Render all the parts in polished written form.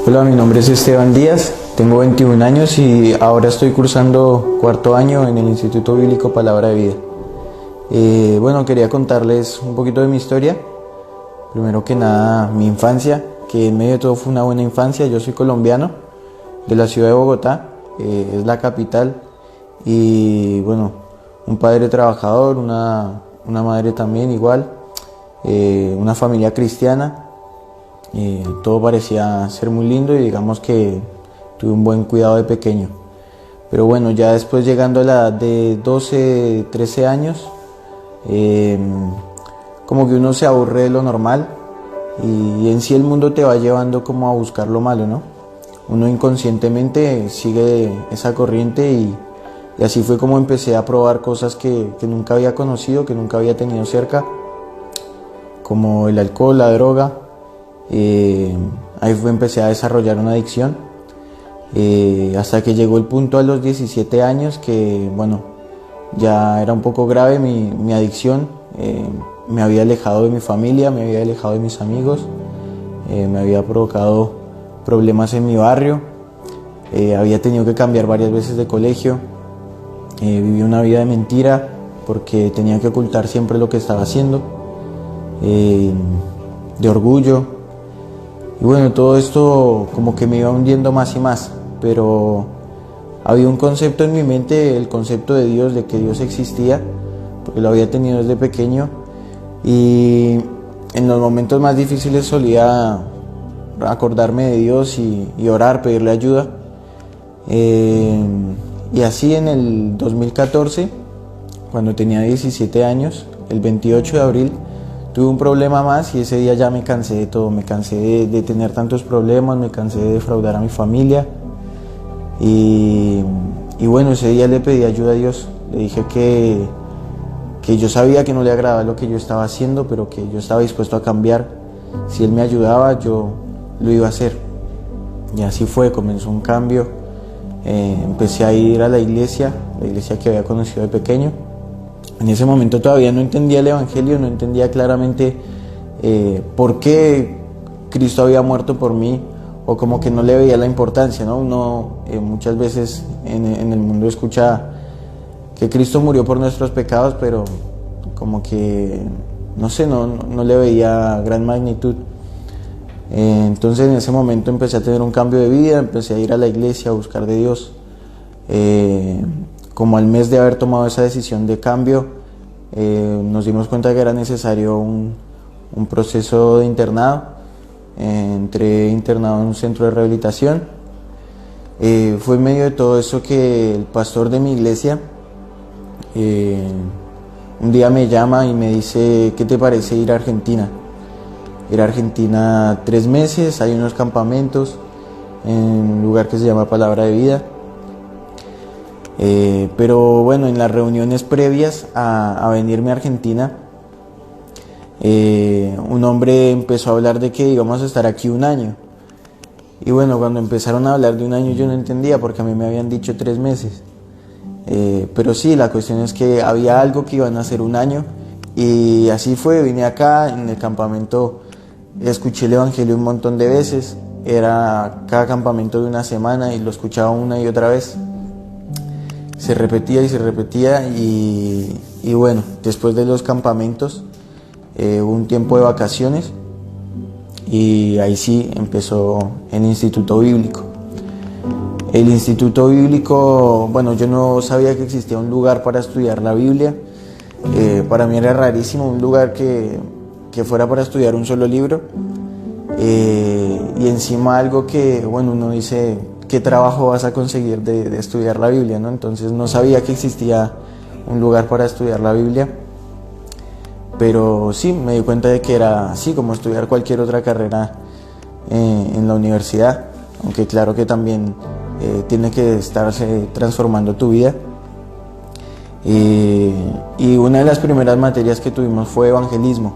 Hola, mi nombre es Esteban Díaz, tengo 21 años y ahora estoy cursando cuarto año en el Instituto Bíblico Palabra de Vida. Bueno, quería contarles un poquito de mi historia. Primero que nada, mi infancia, que en medio de todo fue una buena infancia. Yo soy colombiano, de la ciudad de Bogotá, es la capital. Y bueno, un padre trabajador, una madre también igual, una familia cristiana. Todo parecía ser muy lindo y digamos que tuve un buen cuidado de pequeño. Pero bueno, ya después llegando a la edad de 12, 13 años, como que uno se aburre de lo normal y en sí el mundo te va llevando como a buscar lo malo, ¿no? Uno inconscientemente sigue esa corriente y así fue como empecé a probar cosas que nunca había conocido, que nunca había tenido cerca, como el alcohol, la droga. Ahí empecé a desarrollar una adicción, hasta que llegó el punto a los 17 años que, bueno, ya era un poco grave mi adicción. Me había alejado de mi familia, me había alejado de mis amigos, me había provocado problemas en mi barrio, había tenido que cambiar varias veces de colegio, viví una vida de mentira porque tenía que ocultar siempre lo que estaba haciendo, de orgullo. Y bueno, todo esto como que me iba hundiendo más y más, pero había un concepto en mi mente, el concepto de Dios, de que Dios existía, porque lo había tenido desde pequeño, y en los momentos más difíciles solía acordarme de Dios y orar, pedirle ayuda. Y así en el 2014, cuando tenía 17 años, el 28 de abril, tuve un problema más y ese día ya me cansé de todo, me cansé de tener tantos problemas, me cansé de defraudar a mi familia y bueno, ese día le pedí ayuda a Dios, le dije que yo sabía que no le agradaba lo que yo estaba haciendo, pero que yo estaba dispuesto a cambiar. Si Él me ayudaba, yo lo iba a hacer. Y así fue, comenzó un cambio. Empecé a ir a la iglesia que había conocido de pequeño. En ese momento todavía no entendía el Evangelio, no entendía claramente por qué Cristo había muerto por mí, o como que no le veía la importancia, ¿no? Uno muchas veces en el mundo escucha que Cristo murió por nuestros pecados, pero como que, no sé, no le veía gran magnitud. Entonces en ese momento empecé a tener un cambio de vida, empecé a ir a la iglesia a buscar de Dios. Como al mes de haber tomado esa decisión de cambio, nos dimos cuenta que era necesario un proceso de internado. Entré internado en un centro de rehabilitación. Fue en medio de todo eso que el pastor de mi iglesia un día me llama y me dice: ¿qué te parece ir a Argentina? Ir a Argentina 3 meses, hay unos campamentos en un lugar que se llama Palabra de Vida. Pero bueno, en las reuniones previas a venirme a Argentina, un hombre empezó a hablar de que íbamos a estar aquí 1 año. Y bueno, cuando empezaron a hablar de 1 año yo no entendía, porque a mí me habían dicho 3 meses. Pero sí, la cuestión es que había algo que iban a hacer 1 año. Y así fue, vine acá en el campamento, escuché el Evangelio un montón de veces. Era cada campamento de 1 semana y lo escuchaba una y otra vez. Se repetía y se repetía y bueno, después de los campamentos hubo un tiempo de vacaciones y ahí sí empezó el Instituto Bíblico. El Instituto Bíblico, bueno, yo no sabía que existía un lugar para estudiar la Biblia. Para mí era rarísimo un lugar que fuera para estudiar un solo libro, y encima algo que, bueno, uno dice: ¿qué trabajo vas a conseguir de estudiar la Biblia, ¿no? Entonces no sabía que existía un lugar para estudiar la Biblia, pero sí, me di cuenta de que era así como estudiar cualquier otra carrera en la universidad, aunque claro que también tiene que estarse transformando tu vida. Y una de las primeras materias que tuvimos fue evangelismo,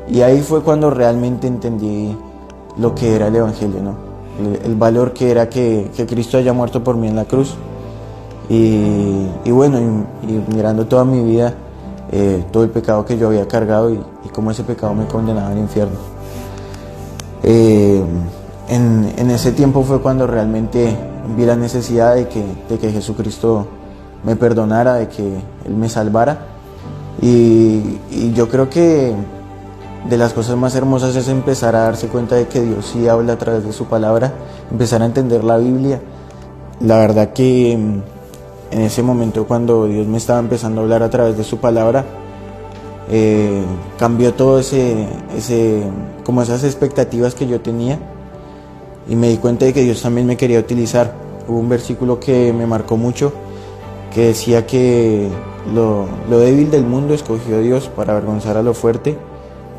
y ahí fue cuando realmente entendí lo que era el Evangelio, ¿no? El valor que era que Cristo haya muerto por mí en la cruz. Y bueno, y mirando toda mi vida, todo el pecado que yo había cargado y cómo ese pecado me condenaba al infierno. En ese tiempo fue cuando realmente vi la necesidad de que Jesucristo me perdonara, de que Él me salvara. Y yo creo que de las cosas más hermosas es empezar a darse cuenta de que Dios sí habla a través de su palabra, empezar a entender la Biblia. La verdad que en ese momento, cuando Dios me estaba empezando a hablar a través de su palabra, cambió todo como esas expectativas que yo tenía, y me di cuenta de que Dios también me quería utilizar. Hubo un versículo que me marcó mucho, que decía que lo débil del mundo escogió Dios para avergonzar a lo fuerte,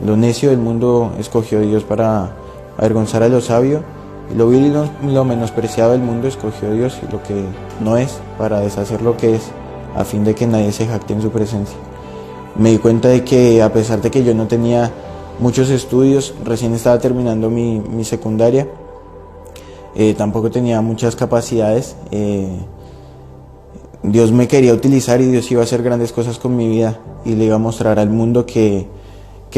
lo necio del mundo escogió Dios para avergonzar a lo sabio, y lo vil y lo menospreciado del mundo escogió Dios, y lo que no es para deshacer lo que es, a fin de que nadie se jacte en su presencia. Me di cuenta de que, a pesar de que yo no tenía muchos estudios, recién estaba terminando mi secundaria, tampoco tenía muchas capacidades, Dios me quería utilizar y Dios iba a hacer grandes cosas con mi vida, y le iba a mostrar al mundo que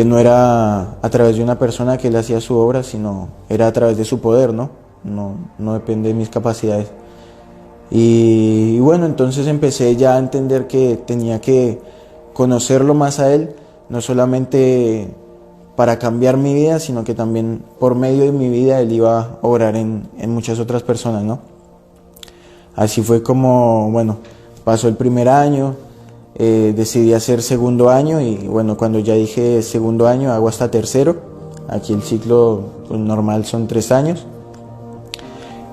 no era a través de una persona que Él hacía su obra, sino era a través de su poder, ¿no? No depende de mis capacidades. Y bueno, entonces empecé ya a entender que tenía que conocerlo más a Él, no solamente para cambiar mi vida, sino que también por medio de mi vida Él iba a obrar en muchas otras personas, ¿no? Así fue como, bueno, pasó el primer año, decidí hacer segundo año, y bueno, cuando ya dije segundo año hago hasta tercero. Aquí el ciclo pues, normal son 3 años.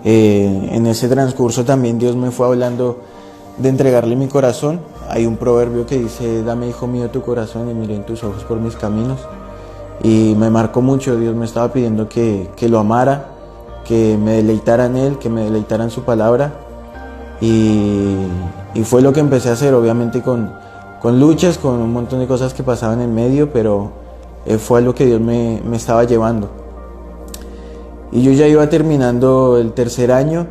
En ese transcurso también Dios me fue hablando de entregarle mi corazón. Hay un proverbio que dice: dame, hijo mío, tu corazón y miré en tus ojos por mis caminos. Y me marcó mucho. Dios me estaba pidiendo que lo amara, que me deleitara en Él, que me deleitara en su palabra. Y fue lo que empecé a hacer, obviamente con luchas, con un montón de cosas que pasaban en medio, pero fue a lo que Dios me estaba llevando. Y yo ya iba terminando el tercer año,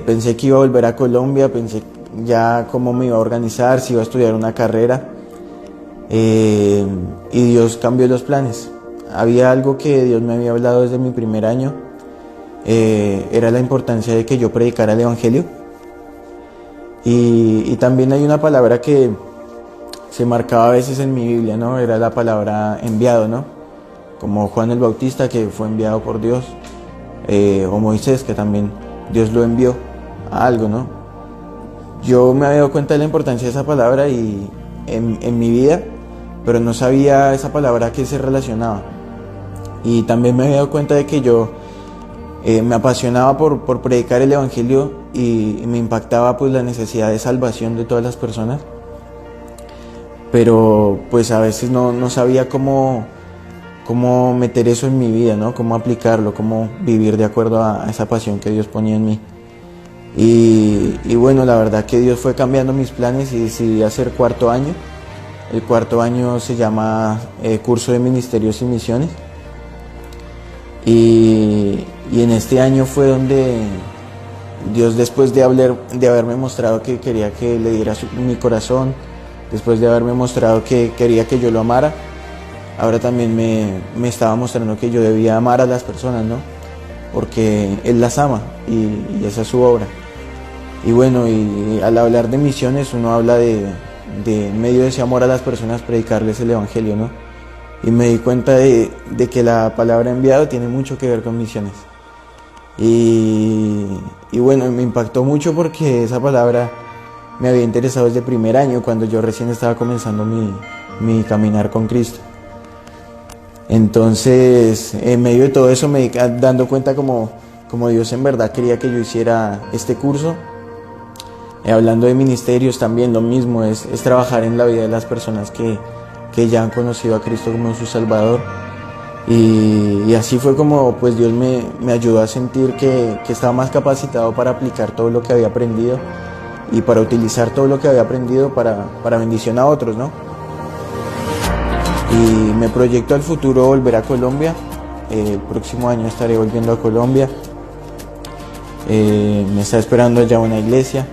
pensé que iba a volver a Colombia, pensé ya cómo me iba a organizar, si iba a estudiar una carrera, y Dios cambió los planes. Había algo que Dios me había hablado desde mi primer año, era la importancia de que yo predicara el Evangelio. Y también hay una palabra que se marcaba a veces en mi Biblia, ¿no? Era la palabra enviado, ¿no? Como Juan el Bautista, que fue enviado por Dios, o Moisés, que también Dios lo envió a algo, ¿no? Yo me había dado cuenta de la importancia de esa palabra en mi vida, pero no sabía esa palabra a qué se relacionaba. Y también me había dado cuenta de que yo me apasionaba por predicar el Evangelio, y me impactaba pues la necesidad de salvación de todas las personas, pero pues a veces no sabía cómo meter eso en mi vida, ¿no? Cómo aplicarlo, cómo vivir de acuerdo a esa pasión que Dios ponía en mí. Y bueno, la verdad que Dios fue cambiando mis planes y decidí hacer cuarto año. El cuarto año se llama Curso de Ministerios y Misiones. Y en este año fue donde Dios, después de haberme mostrado que quería que le diera mi corazón, después de haberme mostrado que quería que yo lo amara, ahora también me estaba mostrando que yo debía amar a las personas, ¿no? Porque Él las ama y esa es su obra. Y bueno, y al hablar de misiones uno habla de en medio de ese amor a las personas, predicarles el Evangelio, ¿no? Y me di cuenta de que la palabra enviado tiene mucho que ver con misiones. Y bueno, me impactó mucho porque esa palabra me había interesado desde primer año, cuando yo recién estaba comenzando mi caminar con Cristo. Entonces, en medio de todo eso me di dando cuenta como Dios en verdad quería que yo hiciera este curso. Hablando de ministerios también lo mismo, es trabajar en la vida de las personas que ya han conocido a Cristo como su Salvador. Y así fue como pues Dios me ayudó a sentir que estaba más capacitado para aplicar todo lo que había aprendido y para utilizar todo lo que había aprendido para bendición a otros, ¿no? Y me proyecto al futuro volver a Colombia. El próximo año estaré volviendo a Colombia. Me está esperando allá una iglesia,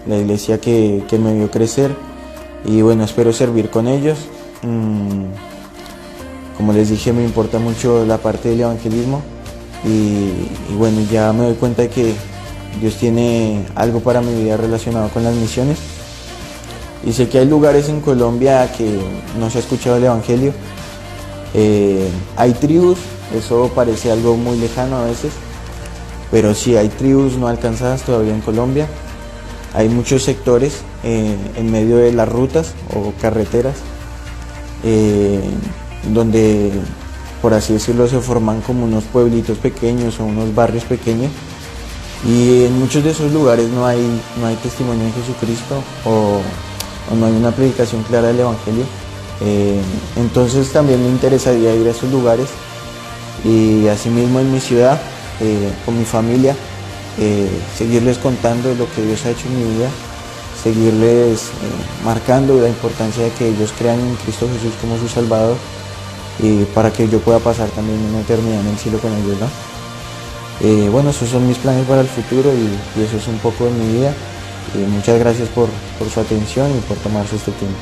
la iglesia que me vio crecer, y bueno, espero servir con ellos. Como les dije, me importa mucho la parte del evangelismo, y bueno, ya me doy cuenta de que Dios tiene algo para mi vida relacionado con las misiones. Y sé que hay lugares en Colombia que no se ha escuchado el Evangelio. Hay tribus, eso parece algo muy lejano a veces, pero sí hay tribus no alcanzadas todavía en Colombia. Hay muchos sectores en medio de las rutas o carreteras donde, por así decirlo, se forman como unos pueblitos pequeños o unos barrios pequeños, y en muchos de esos lugares no hay testimonio de Jesucristo o no hay una predicación clara del Evangelio. Entonces también me interesaría ir a esos lugares y asimismo en mi ciudad, con mi familia, seguirles contando lo que Dios ha hecho en mi vida, seguirles marcando la importancia de que ellos crean en Cristo Jesús como su Salvador, para que yo pueda pasar también una eternidad en el cielo con ellos, ¿no? Bueno, esos son mis planes para el futuro y eso es un poco de mi vida. Muchas gracias por su atención y por tomarse este tiempo.